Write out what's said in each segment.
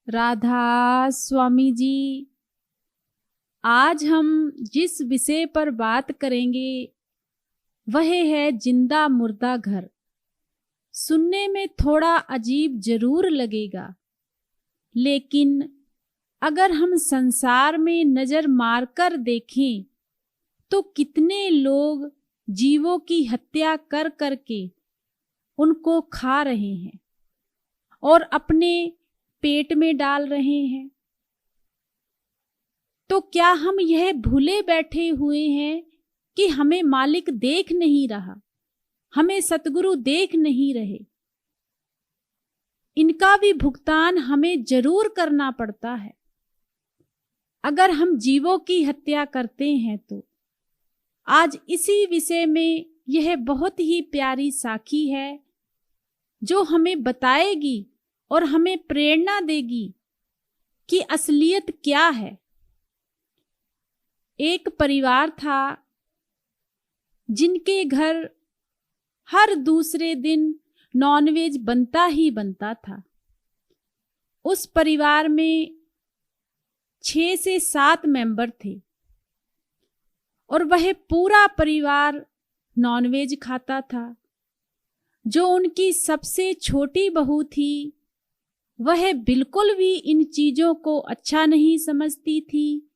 राधा स्वामी जी, आज हम जिस विषय पर बात करेंगे वह है जिंदा मुर्दा घर। सुनने में थोड़ा अजीब जरूर लगेगा, लेकिन अगर हम संसार में नजर मारकर देखें तो कितने लोग जीवों की हत्या कर करके उनको खा रहे हैं और अपने पेट में डाल रहे हैं। तो क्या हम यह भूले बैठे हुए हैं कि हमें मालिक देख नहीं रहा, हमें सतगुरु देख नहीं रहे? इनका भी भुगतान हमें जरूर करना पड़ता है। अगर हम जीवों की हत्या करते हैं तो आज इसी विषय में यह बहुत ही प्यारी साखी है जो हमें बताएगी और हमें प्रेरणा देगी कि असलियत क्या है। एक परिवार था जिनके घर हर दूसरे दिन नॉनवेज बनता ही बनता था। उस परिवार में 6 से 7 मेंबर थे और वह पूरा परिवार नॉनवेज खाता था। जो उनकी सबसे छोटी बहू थी वह बिल्कुल भी इन चीजों को अच्छा नहीं समझती थी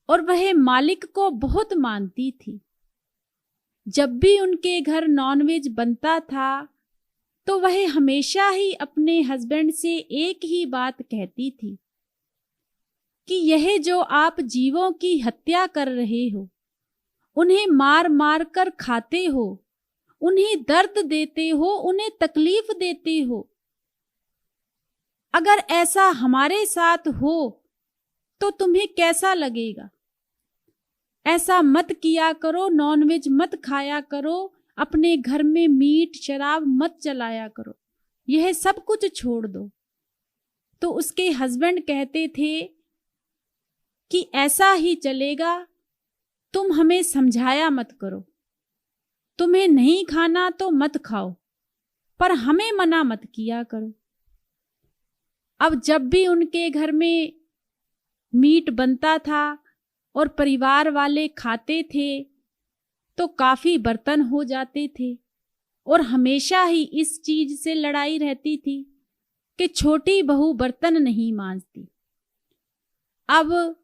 और वह मालिक को बहुत मानती थी। जब भी उनके घर नॉनवेज बनता था तो वह हमेशा ही अपने हस्बैंड से एक ही बात कहती थी कि यह जो आप जीवों की हत्या कर रहे हो, उन्हें मार मार कर खाते हो, उन्हें दर्द देते हो, उन्हें तकलीफ देते हो, अगर ऐसा हमारे साथ हो तो तुम्हें कैसा लगेगा? ऐसा मत किया करो, नॉनवेज मत खाया करो, अपने घर में मीट शराब मत चलाया करो, यह सब कुछ छोड़ दो। तो उसके हस्बैंड कहते थे कि ऐसा ही चलेगा, तुम हमें समझाया मत करो, तुम्हें नहीं खाना तो मत खाओ, पर हमें मना मत किया करो। अब जब भी उनके घर में मीट बनता था और परिवार वाले खाते थे तो काफी बर्तन हो जाते थे और हमेशा ही इस चीज से लड़ाई रहती थी कि छोटी बहू बर्तन नहीं मांजती। अब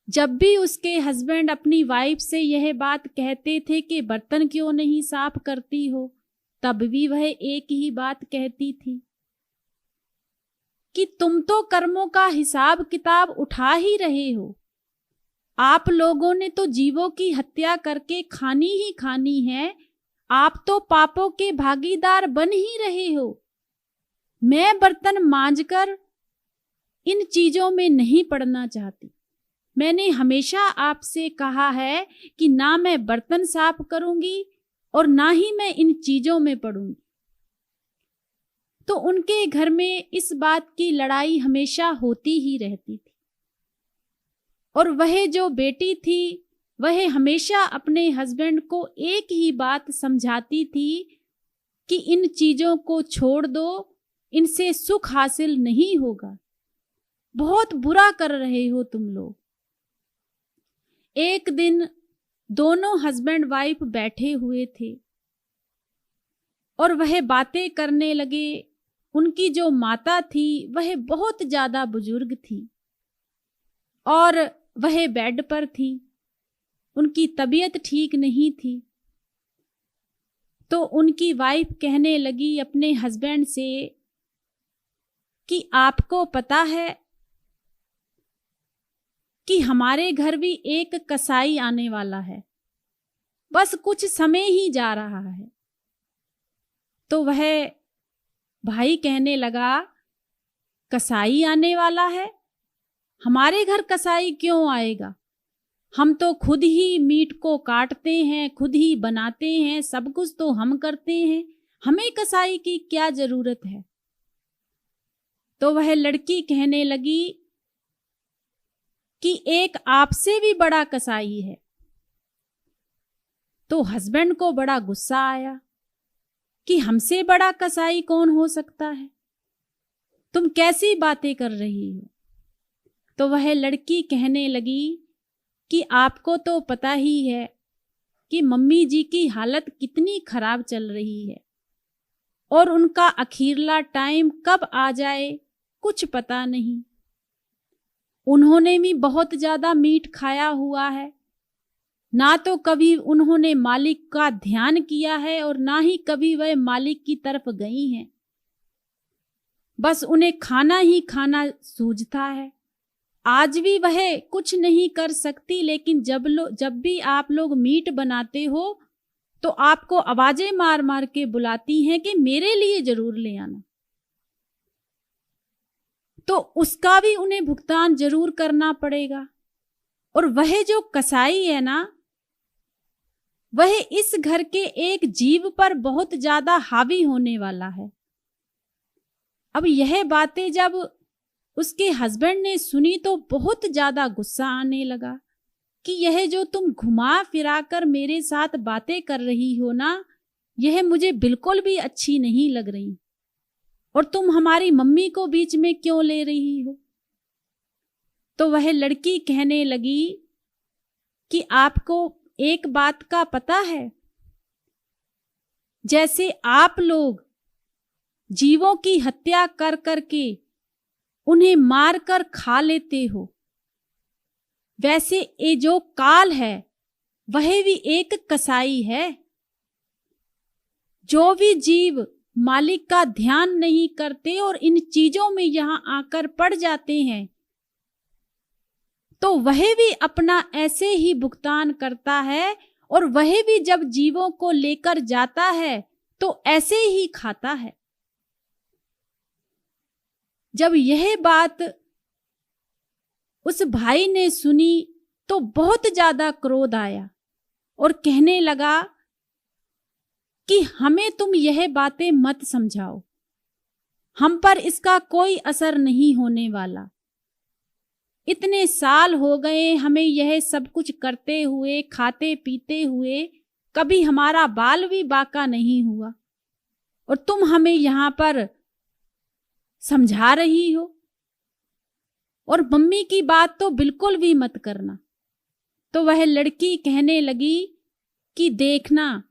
जब भी उसके हस्बैंड अपनी वाइफ से यह बात कहते थे कि बर्तन क्यों नहीं साफ करती हो, तब भी वह एक ही बात कहती थी कि तुम तो कर्मों का हिसाब किताब उठा ही रहे हो, आप लोगों ने तो जीवों की हत्या करके खानी ही खानी है, आप तो पापों के भागीदार बन ही रहे हो। मैं बर्तन मांजकर इन चीजों में नहीं पड़ना चाहती। मैंने हमेशा आपसे कहा है कि ना मैं बर्तन साफ करूंगी और ना ही मैं इन चीजों में पड़ूंगी। तो उनके घर में इस बात की लड़ाई हमेशा होती ही रहती थी और वह जो बेटी थी वह हमेशा अपने हस्बैंड को एक ही बात समझाती थी कि इन चीजों को छोड़ दो, इनसे सुख हासिल नहीं होगा, बहुत बुरा कर रहे हो तुम लोग। एक दिन दोनों हस्बैंड वाइफ बैठे हुए थे और वह बातें करने लगे। उनकी जो माता थी वह बहुत ज्यादा बुजुर्ग थी और वह बेड पर थी, उनकी तबीयत ठीक नहीं थी। तो उनकी वाइफ कहने लगी अपने हस्बैंड से कि आपको पता है कि हमारे घर भी एक कसाई आने वाला है, बस कुछ समय ही जा रहा है। तो वह भाई कहने लगा, कसाई आने वाला है? हमारे घर कसाई क्यों आएगा? हम तो खुद ही मीट को काटते हैं, खुद ही बनाते हैं, सब कुछ तो हम करते हैं, हमें कसाई की क्या जरूरत है? तो वह लड़की कहने लगी कि एक आपसे भी बड़ा कसाई है। तो हस्बैंड को बड़ा गुस्सा आया कि हमसे बड़ा कसाई कौन हो सकता है। तुम कैसी बातें कर रही हो? तो वह लड़की कहने लगी कि आपको तो पता ही है कि मम्मी जी की हालत कितनी खराब चल रही है और उनका आखिरला टाइम कब आ जाए कुछ पता नहीं। उन्होंने भी बहुत ज्यादा मीठ खाया हुआ है, ना तो कभी उन्होंने मालिक का ध्यान किया है और ना ही कभी वह मालिक की तरफ गई हैं। बस उन्हें खाना ही खाना सूझता है। आज भी वह कुछ नहीं कर सकती, लेकिन जब भी आप लोग मीट बनाते हो तो आपको आवाजें मार मार के बुलाती हैं कि मेरे लिए जरूर ले आना। तो उसका भी उन्हें भुगतान जरूर करना पड़ेगा। और वह जो कसाई है ना, वह इस घर के एक जीव पर बहुत ज्यादा हावी होने वाला है। अब यह बातें जब उसके हस्बैंड ने सुनी तो बहुत ज्यादा गुस्सा आने लगा कि यह जो तुम घुमा फिरा कर मेरे साथ बातें कर रही हो ना, यह मुझे बिल्कुल भी अच्छी नहीं लग रही, और तुम हमारी मम्मी को बीच में क्यों ले रही हो? तो वह लड़की कहने लगी कि आपको एक बात का पता है, जैसे आप लोग जीवों की हत्या कर करके उन्हें मार कर खा लेते हो, वैसे ये जो काल है वह भी एक कसाई है। जो भी जीव मालिक का ध्यान नहीं करते और इन चीजों में यहां आकर पड़ जाते हैं, तो वह भी अपना ऐसे ही भुगतान करता है, और वह भी जब जीवों को लेकर जाता है तो ऐसे ही खाता है। जब यह बात उस भाई ने सुनी तो बहुत ज्यादा क्रोध आया और कहने लगा कि हमें तुम यह बातें मत समझाओ, हम पर इसका कोई असर नहीं होने वाला। इतने साल हो गए हमें यह सब कुछ करते हुए, खाते पीते हुए, कभी हमारा बाल भी बाका नहीं हुआ, और तुम हमें यहां पर समझा रही हो। और मम्मी की बात तो बिल्कुल भी मत करना। तो वह लड़की कहने लगी कि देखना,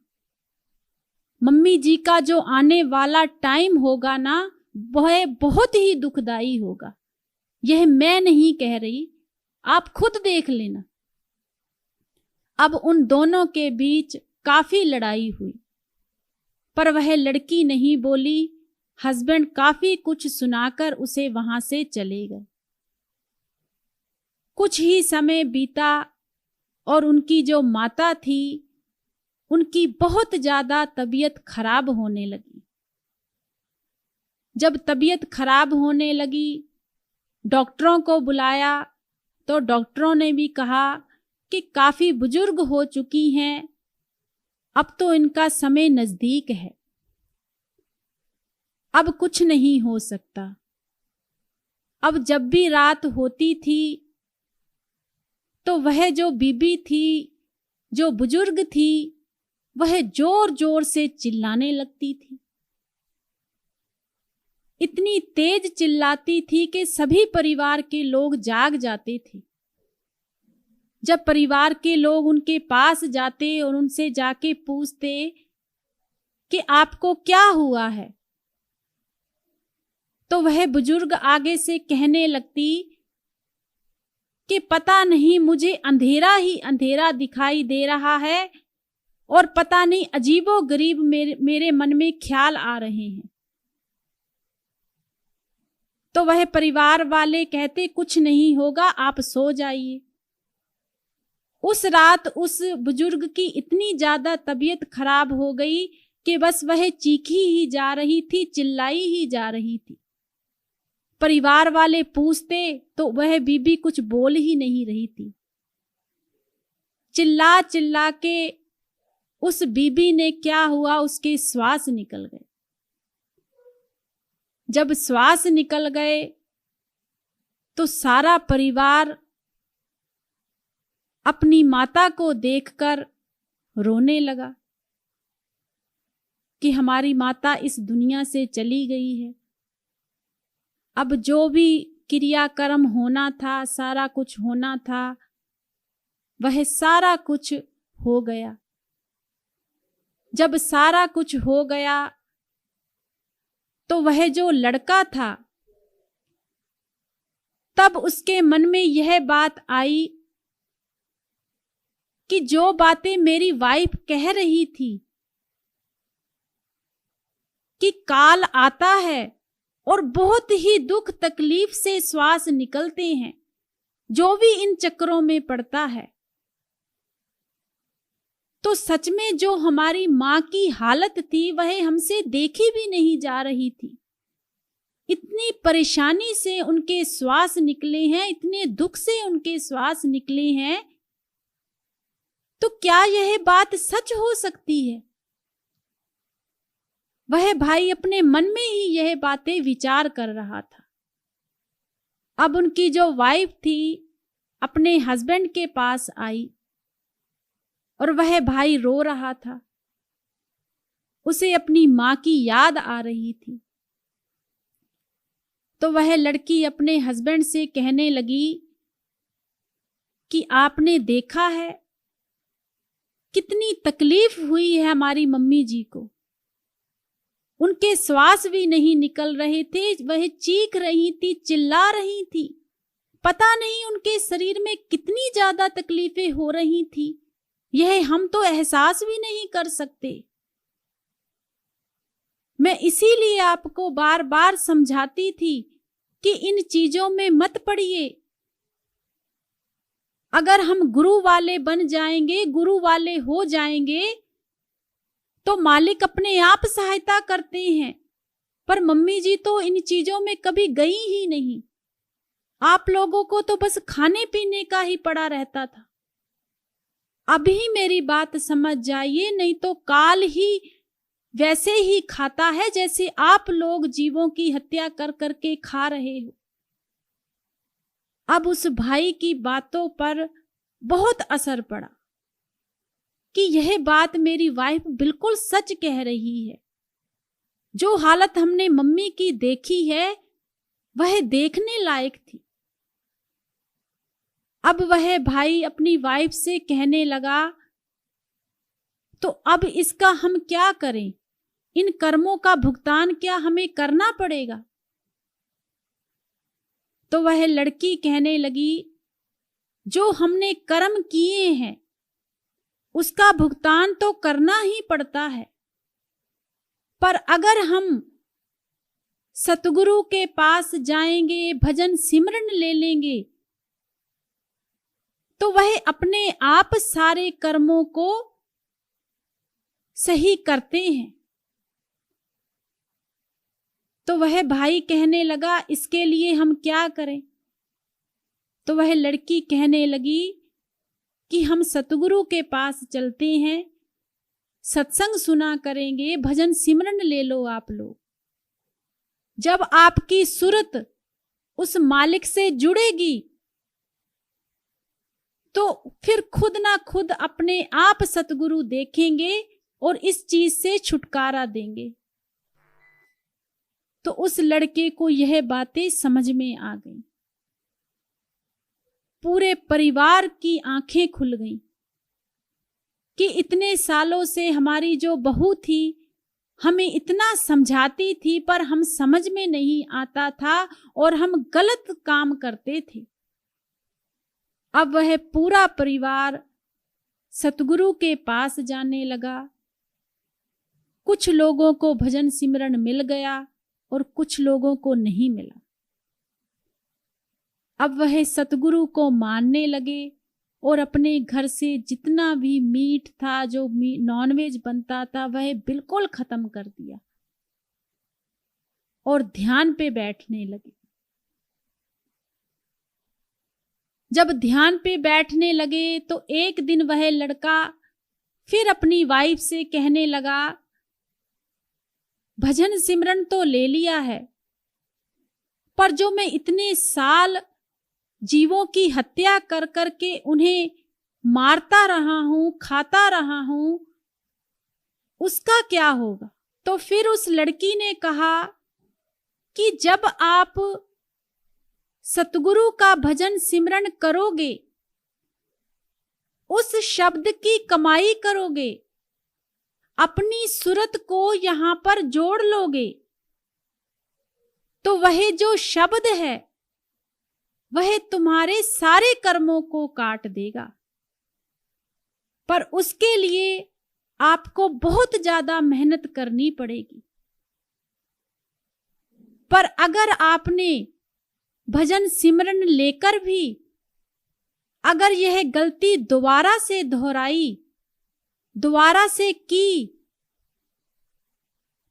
मम्मी जी का जो आने वाला टाइम होगा ना, वह बहुत ही दुखदाई होगा। यह मैं नहीं कह रही, आप खुद देख लेना। अब उन दोनों के बीच काफी लड़ाई हुई, पर वह लड़की नहीं बोली। हस्बैंड काफी कुछ सुनाकर उसे वहां से चले गए। कुछ ही समय बीता और उनकी जो माता थी, उनकी बहुत ज्यादा तबीयत खराब होने लगी। जब तबीयत खराब होने लगी, डॉक्टरों को बुलाया तो डॉक्टरों ने भी कहा कि काफी बुजुर्ग हो चुकी हैं, अब तो इनका समय नजदीक है, अब कुछ नहीं हो सकता। अब जब भी रात होती थी तो वह जो बीबी थी, जो बुजुर्ग थी, वह जोर जोर से चिल्लाने लगती थी। इतनी तेज चिल्लाती थी कि सभी परिवार के लोग जाग जाते थे। जब परिवार के लोग उनके पास जाते और उनसे जाके पूछते कि आपको क्या हुआ है, तो वह बुजुर्ग आगे से कहने लगती कि पता नहीं, मुझे अंधेरा ही अंधेरा दिखाई दे रहा है, और पता नहीं अजीबो गरीब मेरे मन में ख्याल आ रहे हैं। तो वह परिवार वाले कहते कुछ नहीं होगा, आप सो जाइए। उस रात उस बुजुर्ग की इतनी ज्यादा तबीयत खराब हो गई कि बस वह चीखी ही जा रही थी, चिल्लाई ही जा रही थी। परिवार वाले पूछते तो वह बीबी कुछ बोल ही नहीं रही थी। चिल्ला चिल्ला के उस बीबी ने क्या हुआ, उसके श्वास निकल गए। जब श्वास निकल गए तो सारा परिवार अपनी माता को देखकर रोने लगा कि हमारी माता इस दुनिया से चली गई है। अब जो भी क्रियाकर्म होना था, सारा कुछ होना था, वह सारा कुछ हो गया। जब सारा कुछ हो गया तो वह जो लड़का था, तब उसके मन में यह बात आई कि जो बातें मेरी वाइफ कह रही थी कि काल आता है और बहुत ही दुख तकलीफ से श्वास निकलते हैं, जो भी इन चक्रों में पड़ता है, तो सच में जो हमारी माँ की हालत थी वह हमसे देखी भी नहीं जा रही थी। इतनी परेशानी से उनके श्वास निकले हैं, इतने दुख से उनके श्वास निकले हैं, तो क्या यह बात सच हो सकती है? वह भाई अपने मन में ही यह बातें विचार कर रहा था। अब उनकी जो वाइफ थी अपने हस्बैंड के पास आई और वह भाई रो रहा था। उसे अपनी माँ की याद आ रही थी। तो वह लड़की अपने हस्बैंड से कहने लगी कि आपने देखा है कितनी तकलीफ हुई है हमारी मम्मी जी को। उनके श्वास भी नहीं निकल रहे थे, वह चीख रही थी, चिल्ला रही थी। पता नहीं उनके शरीर में कितनी ज्यादा तकलीफें हो रही थी, यह हम तो एहसास भी नहीं कर सकते। मैं इसीलिए आपको बार बार समझाती थी कि इन चीजों में मत पड़िए। अगर हम गुरु वाले बन जाएंगे, गुरु वाले हो जाएंगे, तो मालिक अपने आप सहायता करते हैं। पर मम्मी जी तो इन चीजों में कभी गई ही नहीं। आप लोगों को तो बस खाने पीने का ही पड़ा रहता था। अभी मेरी बात समझ जाइए, नहीं तो काल ही वैसे ही खाता है जैसे आप लोग जीवों की हत्या कर करके खा रहे हो। अब उस भाई की बातों पर बहुत असर पड़ा कि यह बात मेरी वाइफ बिल्कुल सच कह रही है। जो हालत हमने मम्मी की देखी है वह देखने लायक थी। अब वह भाई अपनी वाइफ से कहने लगा, तो अब इसका हम क्या करें? इन कर्मों का भुगतान क्या हमें करना पड़ेगा? तो वह लड़की कहने लगी, जो हमने कर्म किए हैं उसका भुगतान तो करना ही पड़ता है, पर अगर हम सतगुरु के पास जाएंगे, भजन सिमरन ले लेंगे, तो वह अपने आप सारे कर्मों को सही करते हैं। तो वह भाई कहने लगा, इसके लिए हम क्या करें? तो वह लड़की कहने लगी कि हम सतगुरु के पास चलते हैं, सत्संग सुना करेंगे, भजन सिमरन ले लो आप लोग। जब आपकी सुरत उस मालिक से जुड़ेगी तो फिर खुद ना खुद अपने आप सतगुरु देखेंगे और इस चीज से छुटकारा देंगे। तो उस लड़के को यह बातें समझ में आ गई। पूरे परिवार की आंखें खुल गईं कि इतने सालों से हमारी जो बहू थी हमें इतना समझाती थी, पर हम समझ में नहीं आता था और हम गलत काम करते थे। अब वह पूरा परिवार सतगुरु के पास जाने लगा। कुछ लोगों को भजन सिमरन मिल गया और कुछ लोगों को नहीं मिला। अब वह सतगुरु को मानने लगे और अपने घर से जितना भी मीट था, जो नॉनवेज बनता था, वह बिल्कुल खत्म कर दिया और ध्यान पे बैठने लगे। जब ध्यान पे बैठने लगे तो एक दिन वह लड़का फिर अपनी वाइफ से कहने लगा, भजन सिमरन तो ले लिया है, पर जो मैं इतने साल जीवों की हत्या कर करके उन्हें मारता रहा हूं, खाता रहा हूं, उसका क्या होगा? तो फिर उस लड़की ने कहा कि जब आप सतगुरु का भजन सिमरन करोगे, उस शब्द की कमाई करोगे, अपनी सूरत को यहां पर जोड़ लोगे, तो वह जो शब्द है वह तुम्हारे सारे कर्मों को काट देगा। पर उसके लिए आपको बहुत ज्यादा मेहनत करनी पड़ेगी। पर अगर आपने भजन सिमरन लेकर भी अगर यह गलती दोबारा से दोहराई, दोबारा से की,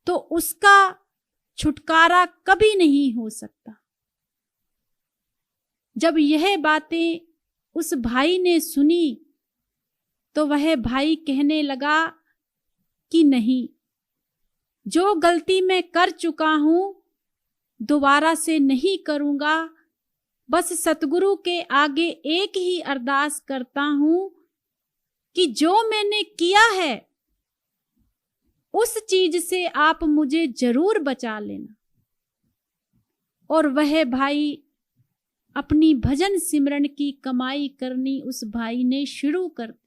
तो उसका छुटकारा कभी नहीं हो सकता। जब यह बातें उस भाई ने सुनी तो वह भाई कहने लगा कि नहीं, जो गलती मैं कर चुका हूं दोबारा से नहीं करूंगा। बस सतगुरु के आगे एक ही अरदास करता हूं कि जो मैंने किया है उस चीज से आप मुझे जरूर बचा लेना। और वह भाई अपनी भजन सिमरन की कमाई करनी उस भाई ने शुरू कर दी।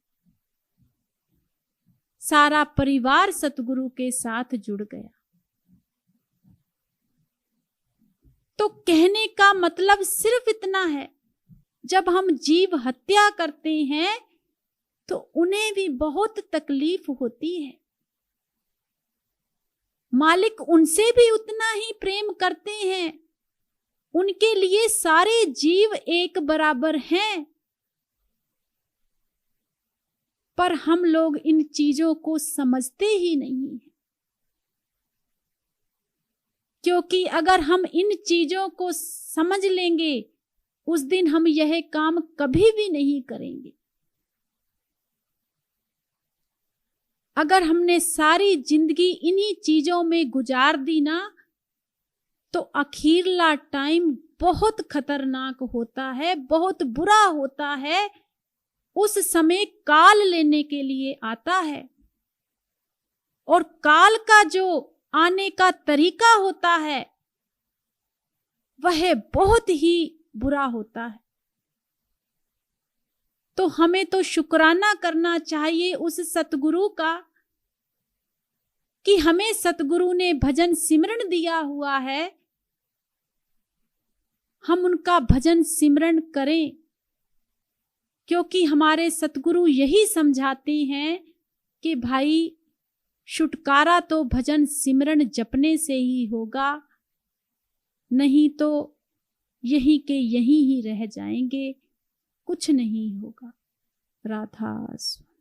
सारा परिवार सतगुरु के साथ जुड़ गया। तो कहने का मतलब सिर्फ इतना है, जब हम जीव हत्या करते हैं तो उन्हें भी बहुत तकलीफ होती है। मालिक उनसे भी उतना ही प्रेम करते हैं। उनके लिए सारे जीव एक बराबर हैं। पर हम लोग इन चीजों को समझते ही नहीं हैं। क्योंकि अगर हम इन चीजों को समझ लेंगे, उस दिन हम यह काम कभी भी नहीं करेंगे। अगर हमने सारी जिंदगी इन्हीं चीजों में गुजार दी ना, तो आखिरला टाइम बहुत खतरनाक होता है, बहुत बुरा होता है। उस समय काल लेने के लिए आता है, और काल का जो आने का तरीका होता है वह बहुत ही बुरा होता है। तो हमें तो शुक्राना करना चाहिए उस सतगुरु का कि हमें सतगुरु ने भजन सिमरन दिया हुआ है। हम उनका भजन सिमरन करें, क्योंकि हमारे सतगुरु यही समझाते हैं कि भाई छुटकारा तो भजन सिमरन जपने से ही होगा, नहीं तो यहीं के यहीं ही रह जाएंगे, कुछ नहीं होगा। राधा स्वामी।